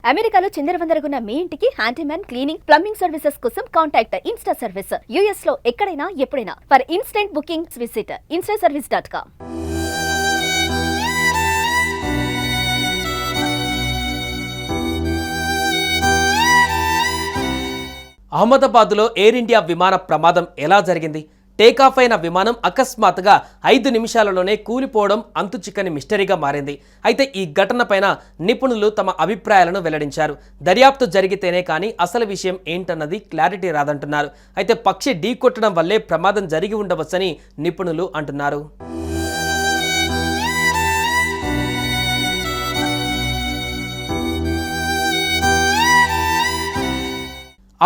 అమెరికాలో చిందరవందరగున్న మీ ఇంటికి handyman, cleaning, plumbing services కోసం కాంటాక్ట్ ఇన్స్టా సర్వీస్. యూఎస్ లో ఎక్కడైనా ఎప్పుడైనా. For instant bookings visit instaservice.com. అహ్మదాబాద్లో ఎయిర్ ఇండియా విమాన ప్రమాదం ఎలా జరిగింది? టేకాఫ్ అయిన విమానం అకస్మాత్తుగా 5 నిమిషాలలోనే కూలిపోవడం అంతుచిక్కని మిస్టరీగా మారింది. అయితే ఈ ఘటనపైన నిపుణులు తమ అభిప్రాయాలను వెల్లడించారు. దర్యాప్తు జరిగితేనే కానీ అసలు విషయం ఏంటన్నది క్లారిటీ రాదంటున్నారు. అయితే పక్షి ఢీకొట్టడం వల్లే ప్రమాదం జరిగి ఉండవచ్చని నిపుణులు అంటున్నారు.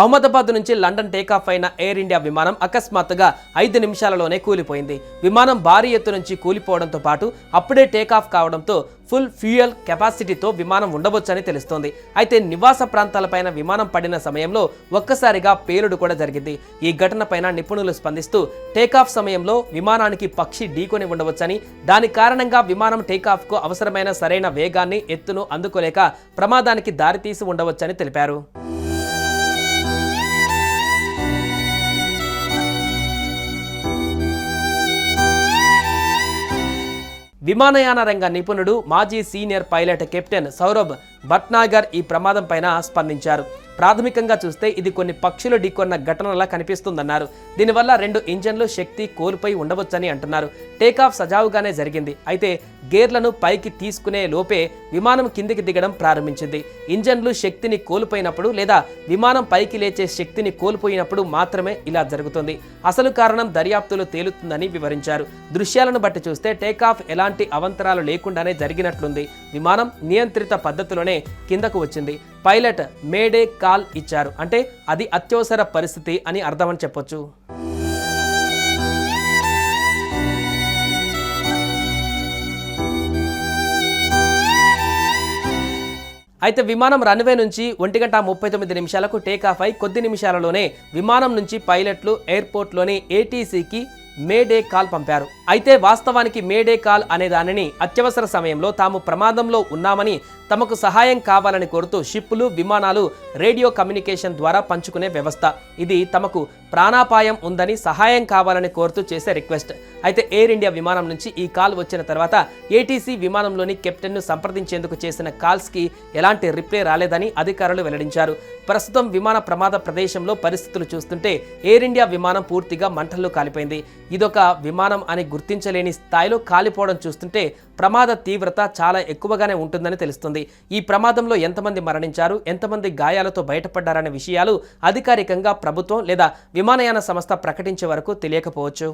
అహ్మదాబాద్ నుంచి లండన్ టేకాఫ్ అయిన ఎయిర్ ఇండియా విమానం అకస్మాత్తుగా 5 నిమిషాలలోనే కూలిపోయింది. విమానం భారీ ఎత్తు నుంచి కూలిపోవడంతో పాటు అప్పుడే టేకాఫ్ కావడంతో ఫుల్ ఫ్యూయల్ కెపాసిటీతో విమానం ఉండవచ్చని తెలుస్తోంది. అయితే నివాస ప్రాంతాలపైన విమానం పడిన సమయంలో ఒక్కసారిగా పేలుడు కూడా జరిగింది. ఈ ఘటనపైన నిపుణులు స్పందిస్తూ టేకాఫ్ సమయంలో విమానానికి పక్షి ఢీకొని ఉండవచ్చని, దాని కారణంగా విమానం టేకాఫ్కు అవసరమైన సరైన వేగాన్ని, ఎత్తును అందుకోలేక ప్రమాదానికి దారితీసి ఉండవచ్చని తెలిపారు. విమానయాన రంగ నిపుణుడు, మాజీ senior pilot captain Saurabh Bhatnagar ఈ ప్రమాదం పైన స్పందించారు. ప్రాథమికంగా చూస్తే ఇది కొన్ని పక్షులు ఢీకొన్న ఘటనలా కనిపిస్తుందన్నారు. దీనివల్ల 2 ఇంజన్లు శక్తి కోల్పోయి ఉండవచ్చని అంటున్నారు. టేకాఫ్ సజావుగానే జరిగింది. అయితే గేర్లను పైకి తీసుకునే లోపే విమానం కిందికి దిగడం ప్రారంభించింది. ఇంజన్లు శక్తిని కోల్పోయినప్పుడు లేదా విమానం పైకి లేచే శక్తిని కోల్పోయినప్పుడు మాత్రమే ఇలా జరుగుతుంది. అసలు కారణం దర్యాప్తులో తేలుతుందని వివరించారు. దృశ్యాలను బట్టి చూస్తే టేకాఫ్ ఎలాంటి అవంతరాలు లేకుండానే జరిగినట్లుంది. విమానం నియంత్రిత పద్ధతిలోనే కిందకు వచ్చింది. పైలట్ మేడే కాల్ ఇచ్చారు. అంటే అది అత్యవసర పరిస్థితి అని అర్థమని చెప్పొచ్చు. అయితే విమానం రన్వే నుంచి 1:39 టేకాఫ్ అయి కొద్ది నిమిషాలలోనే విమానం నుంచి పైలట్లు ఎయిర్పోర్ట్లోని ఏటీసీకి మేడే కాల్ పంపారు. అయితే వాస్తవానికి మేడే కాల్ అనే దానిని అత్యవసర సమయంలో తాము ప్రమాదంలో ఉన్నామని, తమకు సహాయం కావాలని కోరుతూ షిప్పులు, విమానాలు రేడియో కమ్యూనికేషన్ ద్వారా పంచుకునే వ్యవస్థ. ఇది తమకు ప్రాణాపాయం ఉందని, సహాయం కావాలని కోరుతూ చేసే రిక్వెస్ట్. అయితే ఎయిర్ ఇండియా విమానం నుంచి ఈ కాల్ వచ్చిన తర్వాత ఏటీసీ విమానంలోని కెప్టెన్ను సంప్రదించేందుకు చేసిన కాల్స్కి ఎలాంటి రిప్లై రాలేదని అధికారులు వెల్లడించారు. ప్రస్తుతం విమాన ప్రమాద ప్రదేశంలో పరిస్థితులు చూస్తుంటే ఎయిర్ ఇండియా విమానం పూర్తిగా మంటల్లో కాలిపోయింది. ఇదొక విమానం అని గుర్తించలేని స్థాయిలో కాలిపోవడం చూస్తుంటే ప్రమాద తీవ్రత చాలా ఎక్కువగానే ఉంటుందని తెలుస్తుంది. ఈ ప్రమాదంలో ఎంతమంది మరణించారు, ఎంతమంది గాయాలతో బయటపడ్డారనే విషయాలు అధికారికంగా ప్రభుత్వం లేదా విమానయాన సంస్థ ప్రకటించే వరకు తెలియకపోవచ్చు.